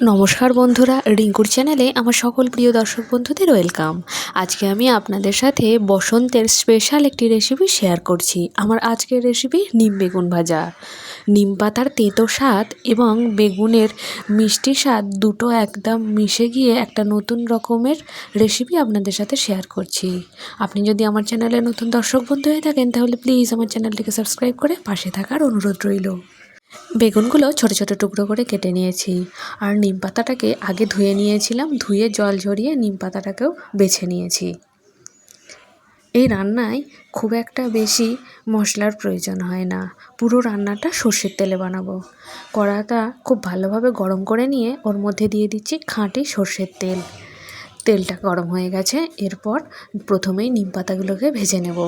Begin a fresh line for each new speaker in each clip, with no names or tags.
নমস্কার বন্ধুরা, রিঙ্কুর চ্যানেলে আমার সকল প্রিয় দর্শক বন্ধুদের ওয়েলকাম। আজকে আমি আপনাদের সাথে বসন্তের স্পেশাল একটি রেসিপি শেয়ার করছি। আমার আজকের রেসিপি নিম বেগুন ভাজা। নিম পাতার তেতো স্বাদ এবং বেগুনের মিষ্টি স্বাদ দুটো একদম মিশে গিয়ে একটা নতুন রকমের রেসিপি আপনাদের সাথে শেয়ার করছি। আপনি যদি আমার চ্যানেলে নতুন দর্শক বন্ধু হয়ে থাকেন তাহলে প্লিজ আমার চ্যানেলটিকে সাবস্ক্রাইব করে পাশে থাকার অনুরোধ রইল। বেগুনগুলো ছোট ছোট টুকরো করে কেটে নিয়েছি। আর নিম পাতাটাকে আগে ধুয়ে নিয়েছিলাম, ধুয়ে জল ঝরিয়ে নিম পাতাটাকেও বেছে নিয়েছি। এই রান্নায় খুব একটা বেশি মশলার প্রয়োজন হয় না। পুরো রান্নাটা সর্ষের তেলে বানাবো। কড়াটা খুব ভালোভাবে গরম করে নিয়ে ওর মধ্যে দিয়ে দিচ্ছি খাঁটি সর্ষের তেল। তেলটা গরম হয়ে গেছে, এরপর প্রথমেই নিম পাতাগুলোকে ভেজে নেব।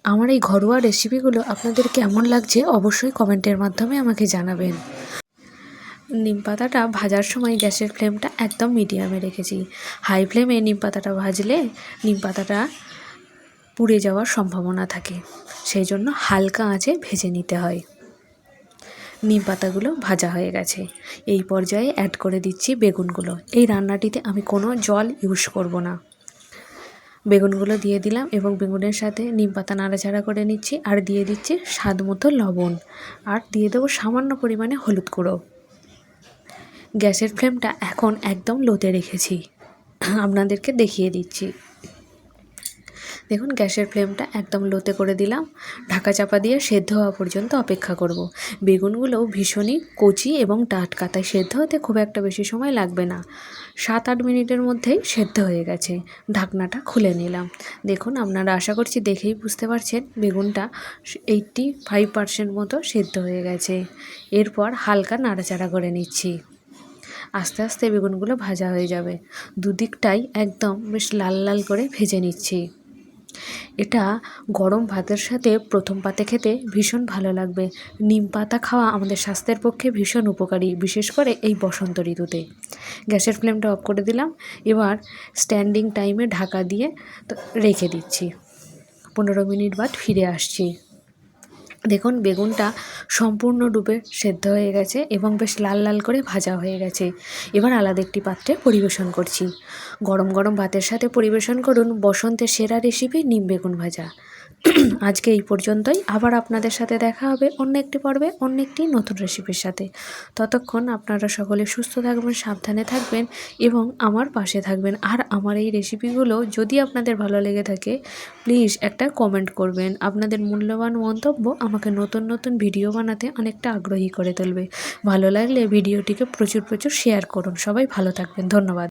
আমার এই ঘরোয়া রেসিপিগুলো আপনাদের কেমন লাগছে অবশ্যই কমেন্টের মাধ্যমে আমাকে জানাবেন। নিম পাতাটা ভাজার সময় গ্যাসের ফ্লেমটা একদম মিডিয়ামে রেখেছি। হাই ফ্লেমে নিম পাতাটা ভাজলে নিম পাতাটা পুড়ে যাওয়ার সম্ভাবনা থাকে, সেই জন্য হালকা আঁচে ভেজে নিতে হয়। নিম পাতাগুলো ভাজা হয়ে গেছে, এই পর্যায়ে অ্যাড করে দিচ্ছি বেগুনগুলো। এই রান্নাটিতে আমি কোনো জল ইউজ করব না। বেগুনগুলো দিয়ে দিলাম এবং বেগুনের সাথে নিম পাতা নাড়াচাড়া করে নিচ্ছি। আর দিয়ে দিচ্ছি স্বাদ মতো লবণ, আর দিয়ে দেবো সামান্য পরিমাণে হলুদ গুঁড়ো। গ্যাসের ফ্লেমটা এখন একদম লোতে রেখেছি, আপনাদেরকে দেখিয়ে দিচ্ছি। দেখুন, গ্যাসের ফ্লেমটা একদম লোতে করে দিলাম। ঢাকা চাপা দিয়ে সেদ্ধ হওয়া পর্যন্ত অপেক্ষা করব। বেগুনগুলোও ভীষণই কচি এবং টাটকা, তাই সেদ্ধ হতে খুব একটা বেশি সময় লাগবে না। 7-8 মিনিটের মধ্যেই সেদ্ধ হয়ে গেছে। ঢাকনাটা খুলে নিলাম। দেখুন, আপনারা আশা করছি দেখেই বুঝতে পারছেন বেগুনটা 85% মতো সেদ্ধ হয়ে গেছে। এরপর হালকা নাড়াচাড়া করে নিচ্ছি। আস্তে আস্তে বেগুনগুলো ভাজা হয়ে যাবে। দুদিকটাই একদম বেশ লাল লাল করে ভেজে নিচ্ছি। এটা গরম ভাতের সাথে প্রথম পাতে খেতে ভীষণ ভালো লাগবে। নিম পাতা খাওয়া আমাদের স্বাস্থ্যের পক্ষে ভীষণ উপকারী, বিশেষ করে এই বসন্ত ঋতুতে। গ্যাসের ফ্লেমটা অফ করে দিলাম। এবার স্ট্যান্ডিং টাইমে ঢাকা দিয়ে রেখে দিচ্ছি। 15 মিনিট বাদ ফিরে আসছি। দেখুন, বেগুনটা সম্পূর্ণরূপে সেদ্ধ হয়ে গেছে এবং বেশ লাল লাল করে ভাজা হয়ে গেছে। এবার আলাদা একটি পাত্রে পরিবেশন করছি। গরম গরম ভাতের সাথে পরিবেশন করুন বসন্তের সেরা রেসিপি নিম বেগুন ভাজা। আজকে এই পর্যন্তই। আবার আপনাদের সাথে দেখা হবে অন্য একটি পর্বে, অন্য একটি নতুন রেসিপির সাথে। ততক্ষণ আপনারা সকলে সুস্থ থাকবেন, সাবধানে থাকবেন এবং আমার পাশে থাকবেন। আর আমার এই রেসিপিগুলো যদি আপনাদের ভালো লেগে থাকে প্লিজ একটা কমেন্ট করবেন। আপনাদের মূল্যবান মন্তব্য আমাকে নতুন নতুন ভিডিও বানাতে অনেকটা আগ্রহী করে তুলবে। ভালো লাগলে ভিডিওটিকে প্রচুর শেয়ার করুন। সবাই ভালো থাকবেন। ধন্যবাদ।